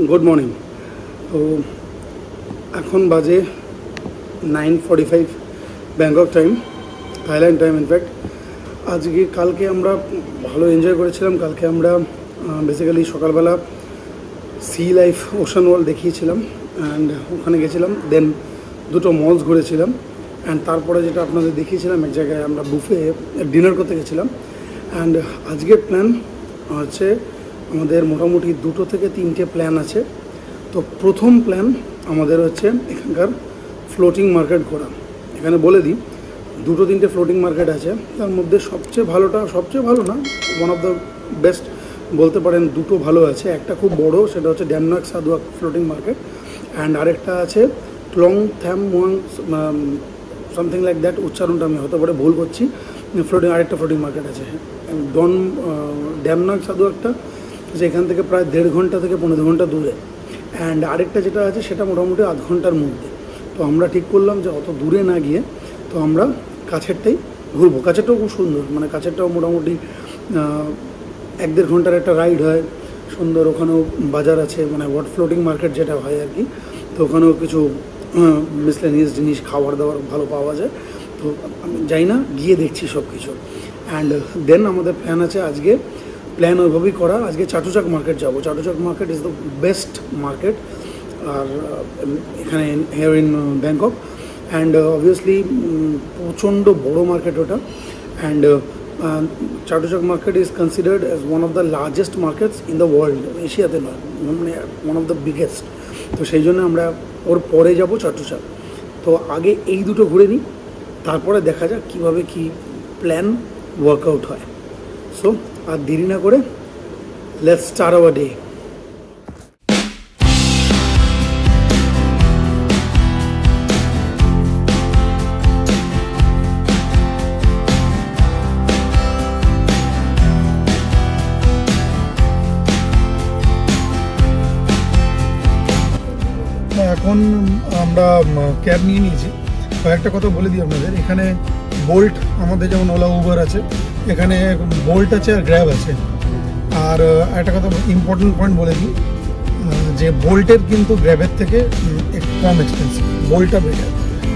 Good morning. तो এখন বাজে 9:45 Bangkok time, Thailand time. In fact আজকে কালকে আমরা ভালো এনজয় করেছিলাম। কালকে আমরা বেসিক্যালি সকালবেলা সি লাইফ ওশান ওয়ার্ল্ড দেখিয়েছিলাম অ্যান্ড ওখানে গেছিলাম, দেন দুটো মলস ঘুরেছিলাম অ্যান্ড তারপরে যেটা আপনাদের দেখিয়েছিলাম এক জায়গায় আমরা বুফে ডিনার করতে গেছিলাম। অ্যান্ড আজকের প্ল্যান হচ্ছে আমাদের মোটামুটি 2 থেকে 3টে প্ল্যান আছে। তো প্রথম প্ল্যান আমাদের হচ্ছে এখানকার ফ্লোটিং মার্কেট ঘোরা। এখানে বলে দিই 2-3টে ফ্লোটিং মার্কেট আছে, তার মধ্যে সবচেয়ে ভালো না, ওয়ান অফ দ্য বেস্ট বলতে পারেন। দুটো ভালো আছে, একটা খুব বড়, সেটা হচ্ছে Damnoen Saduak floating market and আরেকটা আছে Khlong Tham Muang something like that, উচ্চারণটা আমি হতে পারে ভুল করছি। আরেকটা ফ্লোটিং মার্কেট আছে ড্যাম নক সাদুয়াকটা, যেখান থেকে প্রায় 1.5 ঘন্টা থেকে 15 ঘন্টা দূরে। অ্যান্ড আরেকটা যেটা আছে সেটা মোটামুটি আধ ঘন্টার মধ্যে। তো আমরা ঠিক করলাম যে অত দূরে না গিয়ে তো আমরা কাছেরটাই ঘুরবো। কাছেরটাও খুব সুন্দর, মানে কাছেরটাও মোটামুটি 1-1.5 ঘন্টার একটা রাইড হয়, সুন্দর। ওখানেও বাজার আছে, মানে ওয়াট ফ্লোটিং মার্কেট যেটা হয় আর কি। তো ওখানেও কিছু মিসলেনিয়াস জিনিস খাবার দাবার ভালো পাওয়া যায়। তো আমি যাই না, গিয়ে দেখছি সব কিছু। অ্যান্ড দেন আমাদের প্ল্যান আছে আজকে, প্ল্যান ওইভাবেই করা, আজকে চাটুচাক মার্কেট যাব। Chatuchak market is the best market আর এখানে here in Bangkok. And obviously প্রচণ্ড বড়ো মার্কেট ওটা। And Chatuchak market is considered as one of the largest markets in the world, এশিয়াতে নয়, মানে ওয়ান অফ দ্য বিগেস্ট। তো সেই জন্য আমরা ওর পরে যাব চাটুচাক। তো আগে এই দুটো ঘুরে নিই, তারপরে দেখা যাক কীভাবে কী প্ল্যান ওয়ার্কআউট হয়। সো আর দেরি না করে লেটস স্টার্ট আওয়ার ডে। এখন আমরা ক্যাব নিয়ে নিয়েছি। কয়েকটা কথা বলে দিই আপনাদের, এখানে বোল্ট, আমাদের যেমন ওলা উবার আছে, এখানে বোল্ট আছে আর গ্র্যাব আছে। আর একটা কথা ইম্পর্টেন্ট পয়েন্ট বলে দিই যে বোল্টের কিন্তু গ্র্যাবের থেকে একটু কম এক্সপেন্সিভ, বোল্টটা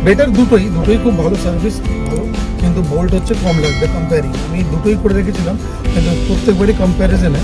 বেটার। দুটোই খুব ভালো সার্ভিস, ভালো, কিন্তু বোল্ট হচ্ছে কম লাগবে কম্পেয়ারিং। আমি দুটোই করে রেখেছিলাম, কিন্তু প্রত্যেকবারই কম্প্যারিজনে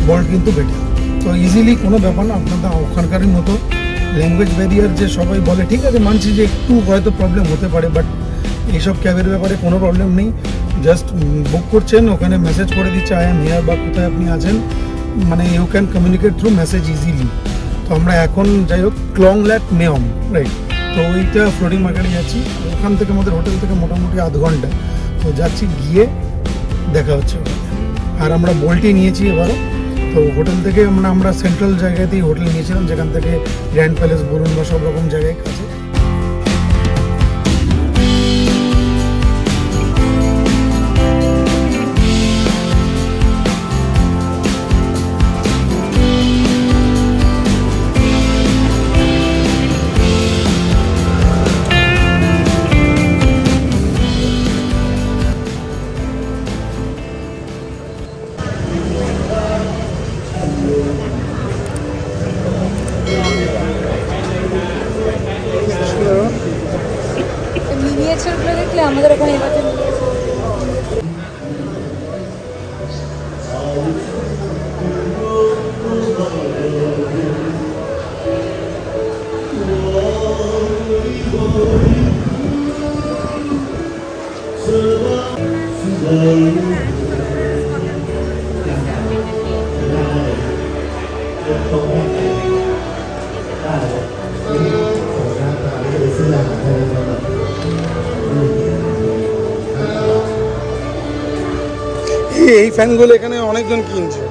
বোল্ট কিন্তু বেটার। তো ইজিলি কোনো ব্যাপার না, আপনাদের ওখানকারই মতো ল্যাঙ্গুয়েজ ব্যারিয়ার যে সবাই বলে, ঠিক আছে মানছি যে একটু হয়তো প্রবলেম হতে পারে, বাট এইসব ক্যাবের ব্যাপারে কোনো প্রবলেম নেই। জাস্ট বুক করছেন, ওখানে মেসেজ করে দিচ্ছে আই এম হিয়ার বা কোথায় আপনি আছেন, মানে you can communicate through message easily. তো আমরা এখন যাই হোক ক্লং ল্যাক মেয়ম, রাইট। তো ওইটা ফ্লোটিং মার্কেটে যাচ্ছি, ওখান থেকে আমাদের হোটেল থেকে মোটামুটি আধ ঘন্টা। তো যাচ্ছি, গিয়ে দেখা হচ্ছে। আর আমরা বোল্টই নিয়েছি এবারও। তো হোটেল থেকে আমরা সেন্ট্রাল জায়গাতেই হোটেল নিয়েছিলাম, যেখান থেকে গ্র্যান্ড প্যালেস বলুন বা সব রকম জায়গায় কাছে। মিনিয়েচারগুলো দেখলে আমাদের ওখানে এবার এই ফ্যানগুলো এখানে অনেকজন কিনছে।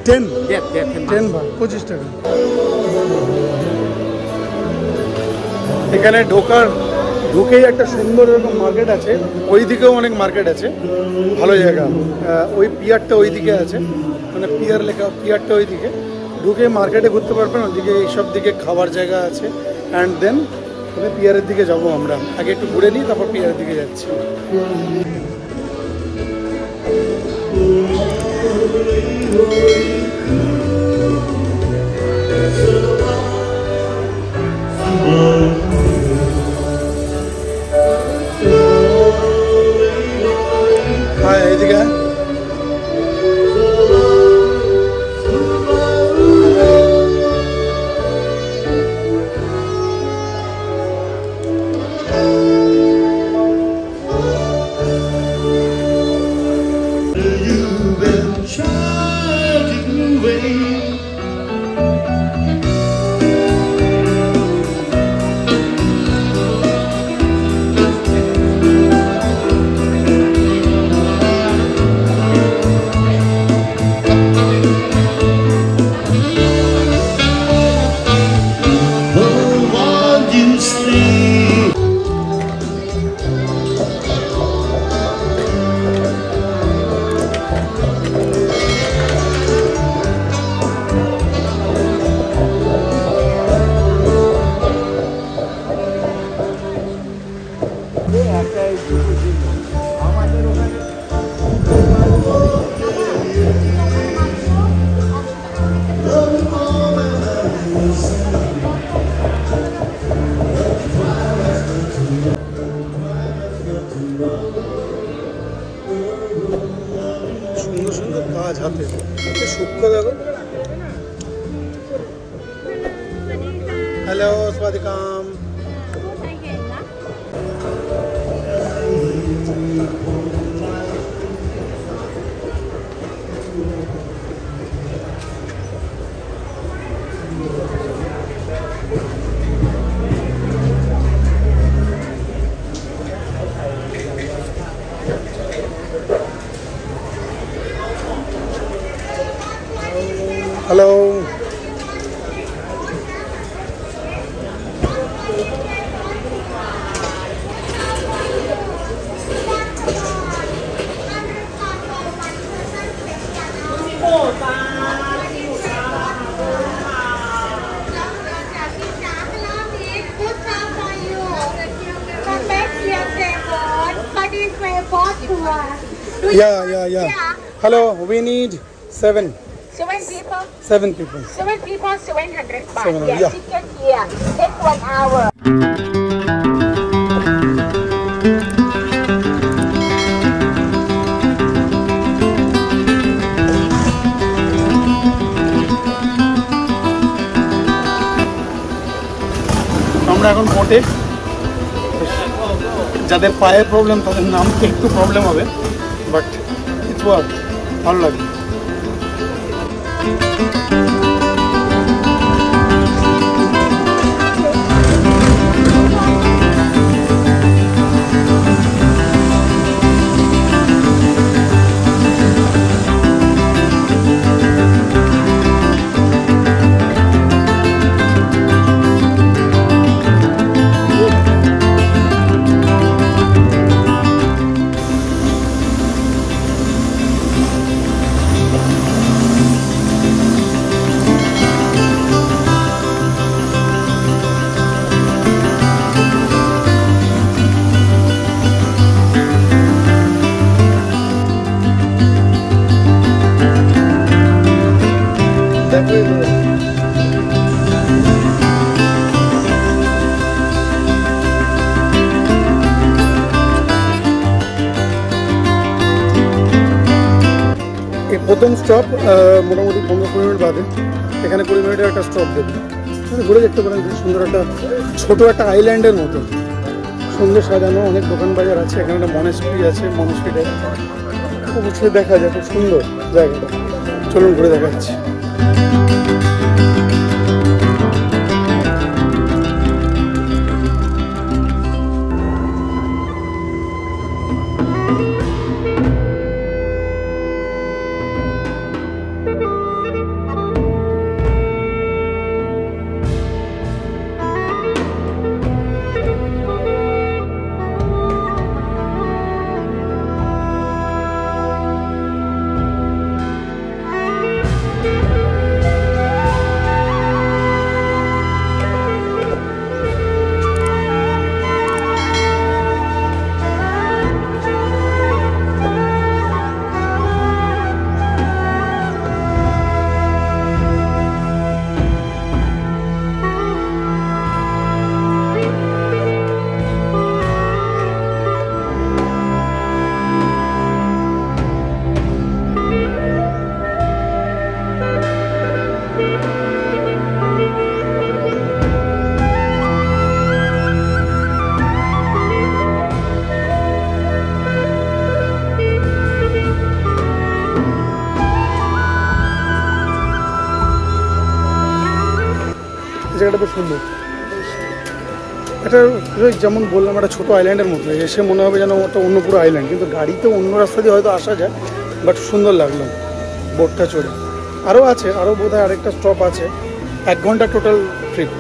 টেন 25 টাকা। এখানে ঢোকার ঢুকেই একটা সুন্দর এরকম মার্কেট আছে, ওই দিকেও অনেক মার্কেট আছে, ভালো জায়গা। ওই পিয়ারটা ওই দিকে আছে, মানে পিয়ার লেখা, পিয়ারটা ওই দিকে ঢুকে মার্কেটে ঘুরতে পারবেন। ওইদিকে এইসব দিকে খাবার জায়গা আছে। অ্যান্ড দেন পিয়ারের দিকে যাব আমরা, আগে একটু ঘুরে নিই, তারপর পিয়ারের দিকে যাচ্ছি। হ্যাঁ এইদিকে সুন্দর সুন্দর কাজ হাতে, সূক্ষ্ম দেখো। হ্যালো স্বাদিকাম। Hello, yeah. Hello, we need 7 people. 7 people. 7 people, 700 baht. 700, yeah. Ticket here. Take 1 hour. আমরা এখন বোটে, যাদের পায়ের প্রবলেম তাদের নামতে একটু প্রবলেম হবে, বাট ইটস ওয়ার্ক, ভালো লাগে। প্রথম স্টপ মোটামুটি 15-20 মিনিট বাদে, এখানে 20 মিনিটের একটা স্টপ দেবে, ঘুরে দেখতে পারেন। সুন্দর একটা ছোটো একটা আইল্যান্ডের মতো, সুন্দর সাজানো, অনেক দোকান বাজার আছে। এখানে একটা মনেস্ট্রি আছে, মনেস্ট্রিটা অবশ্যই দেখা যায়, খুব সুন্দর জায়গাটা। চলুন ঘুরে দেখাচ্ছি। জায়গাটা বেশ সুন্দর। এটা যেমন বললাম একটা ছোটো আইল্যান্ডের মতো, এসে মনে হবে যেন একটা অন্য পুরো আইল্যান্ড, কিন্তু গাড়িতে অন্য রাস্তা দিয়ে হয়তো আসা যায়, বাট সুন্দর লাগলো বোটটা চড়ে। আরও আছে, আরও বোধহয় আরেকটা স্টপ আছে, 1 ঘন্টা টোটাল ট্রিপ।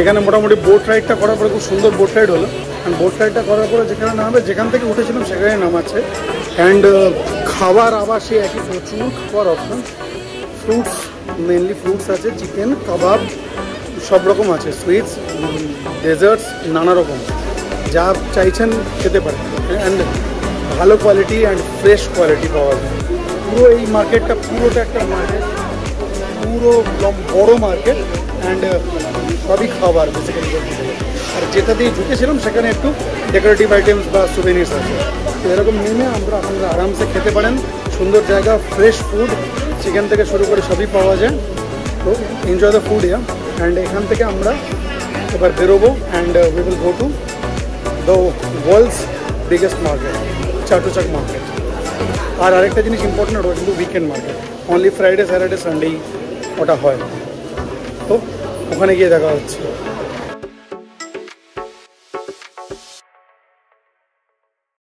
এখানে মোটামুটি বোট রাইডটা করার পরে খুব সুন্দর বোট রাইড হলো। অ্যান্ড বোট রাইডটা করার পরে যেখানে নামবে, যেখান থেকে উঠেছিলাম সেখানে নামাচ্ছে। অ্যান্ড খাবার আবার সেই একই, প্রচুর খাবার অপশন, ফ্রুটস, মেনলি ফ্রুটস আছে, চিকেন, কাবাব, সব রকম আছে, সুইটস, ডেজার্টস, নানা রকম যা চাইছেন খেতে পারেন। অ্যান্ড ভালো কোয়ালিটি অ্যান্ড ফ্রেশ কোয়ালিটি পাওয়া যায়। পুরো এই মার্কেটটা পুরোটা একটা মার্কেট, পুরো বড় মার্কেট, অ্যান্ড সবই খাবার বেসিক্যালি। আর যেটা দিয়ে ঢুকেছিলাম সেখানে একটু ডেকোরেটিভ আইটেমস বা সুভেনির্স আছে। তো এরকম নেমে আপনারা আরামসে খেতে পারেন। সুন্দর জায়গা, ফ্রেশ ফুড, চিকেন থেকে শুরু করে সবই পাওয়া যায়। তো enjoy the food yeah. And এখান থেকে আমরা এবার বেরোবো, and we will go to the world's biggest market, Chatuchak market. আর আরেকটা জিনিস ইম্পর্টেন্ট, ওটা কিন্তু weekend market, only Friday, Saturday, সানডেই ওটা হয়। তো ওখানে গিয়ে দেখা হচ্ছে।